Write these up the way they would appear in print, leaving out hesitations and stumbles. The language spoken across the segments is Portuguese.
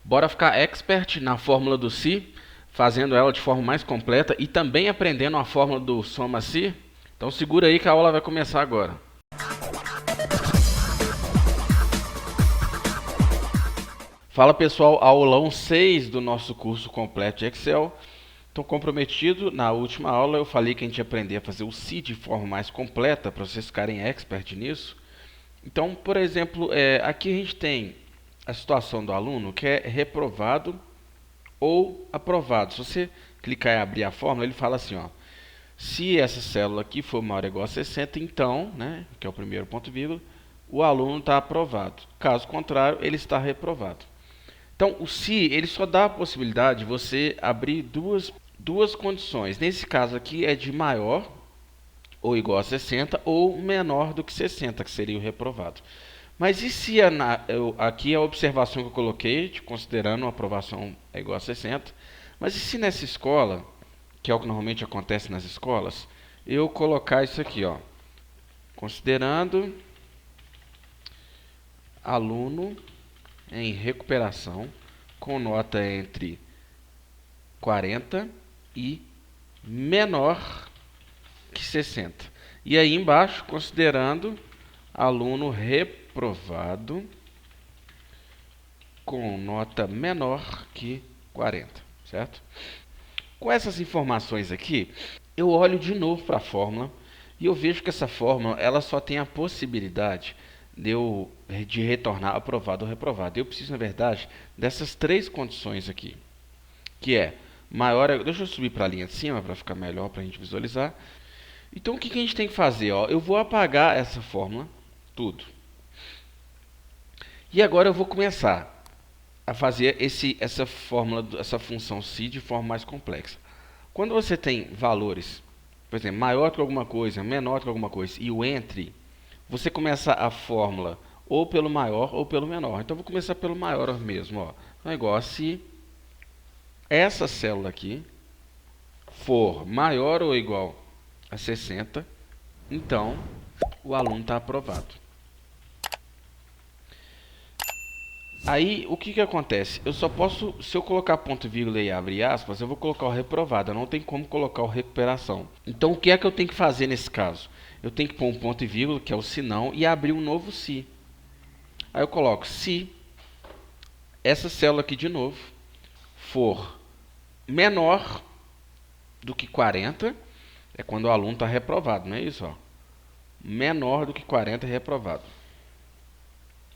Bora ficar expert na fórmula do si, fazendo ela de forma mais completa e também aprendendo a fórmula do soma-si? Então segura aí que a aula vai começar agora. Fala pessoal, aulão 6 do nosso curso completo de Excel. Estou comprometido, na última aula eu falei que a gente ia aprender a fazer o si de forma mais completa, para vocês ficarem expert nisso. Então, por exemplo, aqui a gente tem a situação do aluno que é reprovado ou aprovado. Se você clicar em abrir a fórmula, ele fala assim, ó, se essa célula aqui for maior ou igual a 60, então, né, que é o primeiro ponto vírgula, o aluno está aprovado. Caso contrário, ele está reprovado. Então, o se, ele só dá a possibilidade de você abrir duas condições. Nesse caso aqui é de maior ou igual a 60 ou menor do que 60, que seria o reprovado. Mas e se aqui é a observação que eu coloquei, considerando a aprovação é igual a 60, mas e se nessa escola, que é o que normalmente acontece nas escolas, eu colocar isso aqui, ó, considerando aluno em recuperação com nota entre 40 e menor que 60. E aí embaixo, considerando aluno reprovado com nota menor que 40, certo? Com essas informações aqui, eu olho de novo para a fórmula e eu vejo que essa fórmula ela só tem a possibilidade de retornar aprovado ou reprovado. Eu preciso, na verdade, dessas três condições aqui, que é maior. Deixa eu subir para a linha de cima para ficar melhor para a gente visualizar. Então, o que a gente tem que fazer? Ó? Eu vou apagar essa fórmula, tudo. E agora eu vou começar a fazer essa fórmula, essa função si de forma mais complexa. Quando você tem valores, por exemplo, maior que alguma coisa, menor que alguma coisa, e o entre, você começa a fórmula ou pelo maior ou pelo menor. Então, eu vou começar pelo maior mesmo. Ó. Então, é igual a se essa célula aqui for maior ou igual a 60, então o aluno está aprovado. Aí, o que acontece? Eu só posso, se eu colocar ponto e vírgula e abrir aspas, eu vou colocar o reprovado, eu não tenho como colocar o recuperação. Então, o que é que eu tenho que fazer nesse caso? Eu tenho que pôr um ponto e vírgula, que é o se não, e abrir um novo se. Aí eu coloco se essa célula aqui de novo for menor do que 40, é quando o aluno está reprovado, não é isso? Ó? Menor do que 40 é reprovado.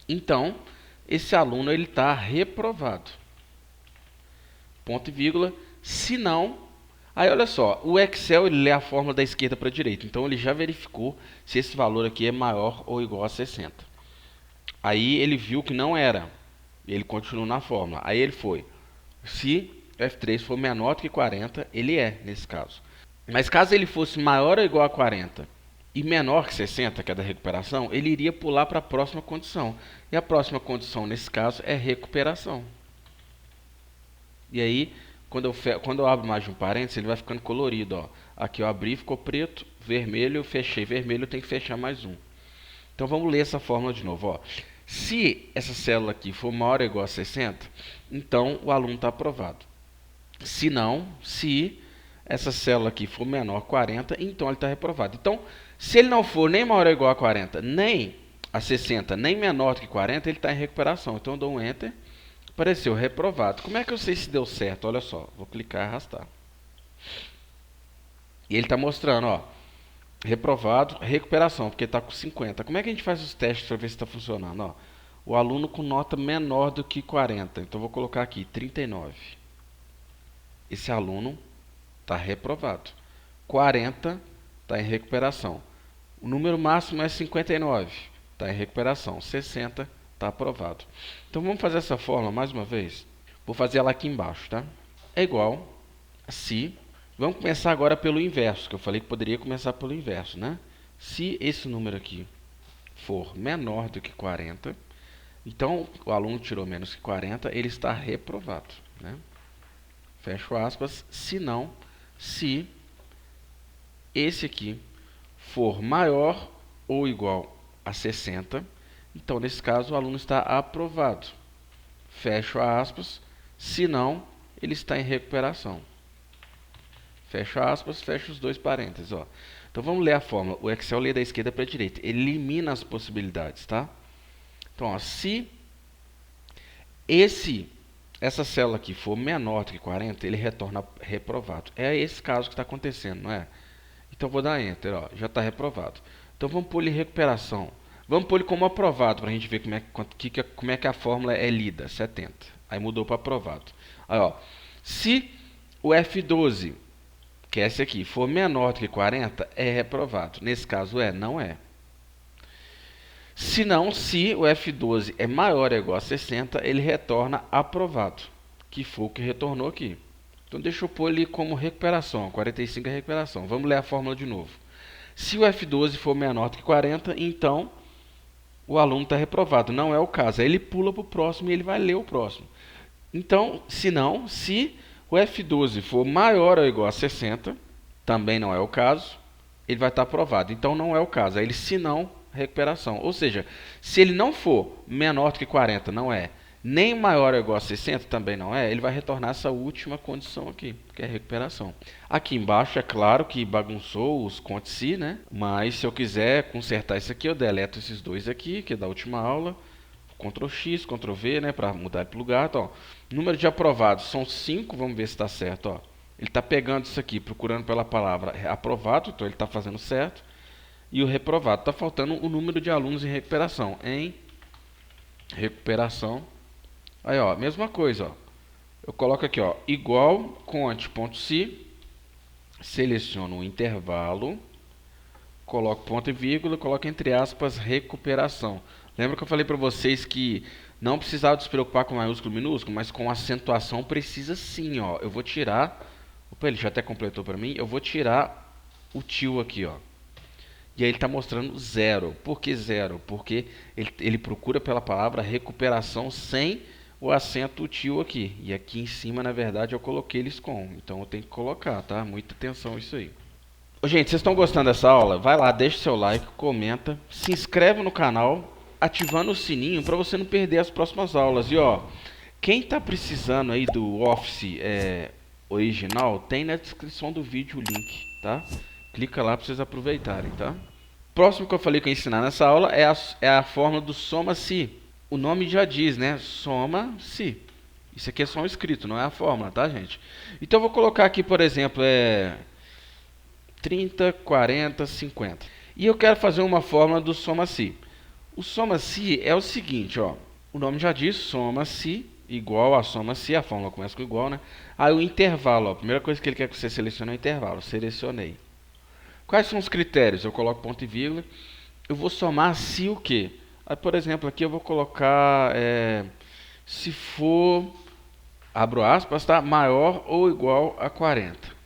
Então, esse aluno ele está reprovado. Ponto e vírgula. Se não, aí olha só, o Excel ele lê a fórmula da esquerda para a direita. Então ele já verificou se esse valor aqui é maior ou igual a 60. Aí ele viu que não era. Ele continuou na fórmula. Aí ele foi. Se F3 for menor do que 40, ele é nesse caso. Mas caso ele fosse maior ou igual a 40 e menor que 60, que é da recuperação, ele iria pular para a próxima condição. E a próxima condição, nesse caso, é recuperação. E aí, quando eu abro mais de um parênteses, ele vai ficando colorido. Ó. Aqui eu abri, ficou preto, vermelho, eu fechei vermelho, eu tenho que fechar mais um. Então vamos ler essa fórmula de novo. Ó. Se essa célula aqui for maior ou igual a 60, então o aluno está aprovado. Se não, se essa célula aqui for menor que 40, então ele está reprovado. Então, se ele não for nem maior ou igual a 40, nem a 60, nem menor do que 40, ele está em recuperação. Então eu dou um Enter, apareceu reprovado. Como é que eu sei se deu certo? Olha só, vou clicar e arrastar. E ele está mostrando, ó, reprovado, recuperação, porque está com 50. Como é que a gente faz os testes para ver se está funcionando? Ó, o aluno com nota menor do que 40. Então vou colocar aqui 39. Esse aluno está reprovado. 40 está em recuperação. O número máximo é 59, está em recuperação. 60 está aprovado. Então vamos fazer essa fórmula mais uma vez. Vou fazer ela aqui embaixo, tá? É igual a se. Vamos começar agora pelo inverso, que eu falei que poderia começar pelo inverso, né? Se esse número aqui for menor do que 40, então o aluno tirou menos que 40, ele está reprovado, né? Fecho aspas. Se não, se esse aqui for maior ou igual a 60, então nesse caso o aluno está aprovado. fecho aspas, se não, ele está em recuperação. Fecho aspas, fecho os dois parênteses, ó. Então vamos ler a fórmula. O Excel lê da esquerda para a direita. Ele elimina as possibilidades, tá? Então, ó, se essa célula aqui for menor do que 40, ele retorna reprovado. É esse caso que está acontecendo, não é? Então vou dar Enter, ó, já está reprovado. Então vamos pôr ele em recuperação. Vamos pôr ele como aprovado para a gente ver como é que a fórmula é lida. 70. Aí mudou para aprovado. Aí, ó, se o F12, que é esse aqui, for menor do que 40, é reprovado. Nesse caso não é. Se não, se o F12 é maior ou igual a 60, ele retorna aprovado, que foi o que retornou aqui. Então deixa eu pôr ele como recuperação, 45 é recuperação. Vamos ler a fórmula de novo. Se o F12 for menor do que 40, então o aluno está reprovado. Não é o caso. Aí ele pula para o próximo e ele vai ler o próximo. Então, se não, se o F12 for maior ou igual a 60, também não é o caso, ele vai estar aprovado. Então não é o caso. Aí ele, se não, recuperação. Ou seja, se ele não for menor do que 40, não é, nem maior ou igual a 60, também não é, ele vai retornar essa última condição aqui, que é recuperação. Aqui embaixo, é claro que bagunçou os conte-se, né? Mas se eu quiser consertar isso aqui, eu deleto esses dois aqui, que é da última aula. Ctrl X, Ctrl V, né, para mudar para o lugar. Então, ó, número de aprovados são 5, vamos ver se está certo. Ó. Ele está pegando isso aqui, procurando pela palavra aprovado, então ele está fazendo certo. E o reprovado, está faltando o número de alunos em recuperação. Em recuperação. Aí, ó, mesma coisa, ó. Eu coloco aqui, ó, igual conte.se, seleciono o intervalo, coloco ponto e vírgula, coloco entre aspas recuperação. Lembra que eu falei para vocês que não precisava se preocupar com maiúsculo e minúsculo, mas com acentuação precisa sim, ó. Eu vou tirar, opa, ele já até completou para mim, eu vou tirar o tio aqui, ó. E aí ele está mostrando 0. Por que 0? Porque ele procura pela palavra recuperação sem o acento tio aqui. E aqui em cima, na verdade, eu coloquei eles com. Então eu tenho que colocar, tá? Muita atenção isso aí. Ô, gente, vocês estão gostando dessa aula? Vai lá, deixa seu like, comenta, se inscreve no canal, ativando o sininho para você não perder as próximas aulas. E ó, quem está precisando aí do Office original, tem na descrição do vídeo o link, tá? Clica lá para vocês aproveitarem, tá? Próximo que eu falei que eu ia ensinar nessa aula é a fórmula do soma-se. O nome já diz, né? Soma-se. Isso aqui é só um escrito, não é a fórmula, tá, gente? Então eu vou colocar aqui, por exemplo, 30, 40, 50. E eu quero fazer uma fórmula do soma-se. O soma-se é o seguinte, ó. O nome já diz, soma-se igual a soma-se. A fórmula começa com igual, né? Aí o intervalo, ó. A primeira coisa que ele quer que você selecione é o intervalo. Selecionei. Quais são os critérios? Eu coloco ponto e vírgula. Eu vou somar se o quê? Aí, por exemplo, aqui eu vou colocar se for, abro aspas, tá? Maior ou igual a 40.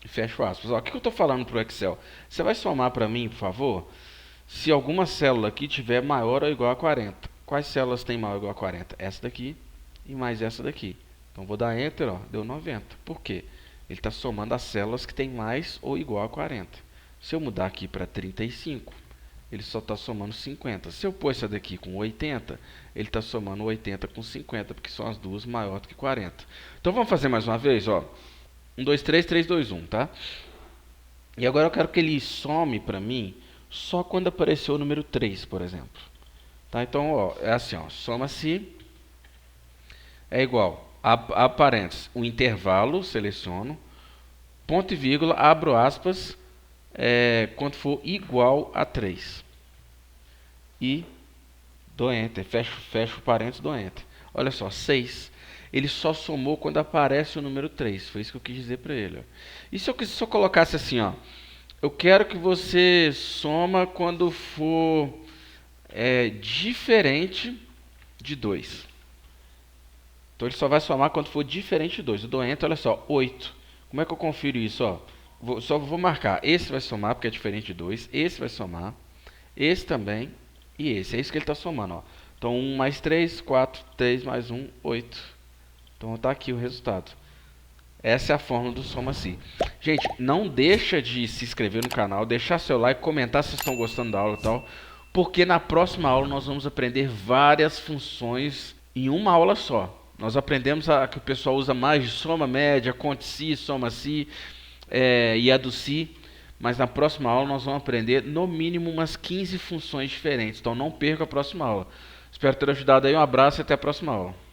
Fecho aspas. Ó, o que eu estou falando para o Excel? Você vai somar para mim, por favor, se alguma célula aqui tiver maior ou igual a 40. Quais células tem maior ou igual a 40? Essa daqui e mais essa daqui. Então vou dar Enter, ó, deu 90. Por quê? Ele está somando as células que tem mais ou igual a 40. Se eu mudar aqui para 35, ele só está somando 50. Se eu pôr essa daqui com 80, ele está somando 80 com 50, porque são as duas maiores do que 40. Então vamos fazer mais uma vez, ó. 1, 2, 3, 3, 2, 1, tá? E agora eu quero que ele some para mim só quando apareceu o número 3, por exemplo. Tá? Então, ó, é assim, ó, soma-se é igual a parênteses, o intervalo, seleciono, ponto e vírgula, abro aspas, quando for igual a 3. E dou Enter, fecho o parênteses, dou Enter. Olha só, 6. Ele só somou quando aparece o número 3. Foi isso que eu quis dizer para ele. Ó. E se eu colocasse assim, ó, eu quero que você soma quando for diferente de 2. Então ele só vai somar quando for diferente de 2. Eu dou Enter, olha só, 8. Como é que eu confiro isso? Ó? Só vou marcar. Esse vai somar porque é diferente de 2. Esse vai somar. Esse também. E esse. É isso que ele está somando. Ó. Então 1 mais 3, 4. 3 mais 1, 8. Então está aqui o resultado. Essa é a fórmula do soma-se. Gente, não deixa de se inscrever no canal, deixar seu like, comentar se estão gostando da aula e tal, porque na próxima aula nós vamos aprender várias funções em uma aula só. Nós aprendemos que o pessoal usa mais de soma, média, conte si, soma si, e a do si. Mas na próxima aula nós vamos aprender no mínimo umas 15 funções diferentes. Então não perca a próxima aula. Espero ter ajudado aí. Um abraço e até a próxima aula.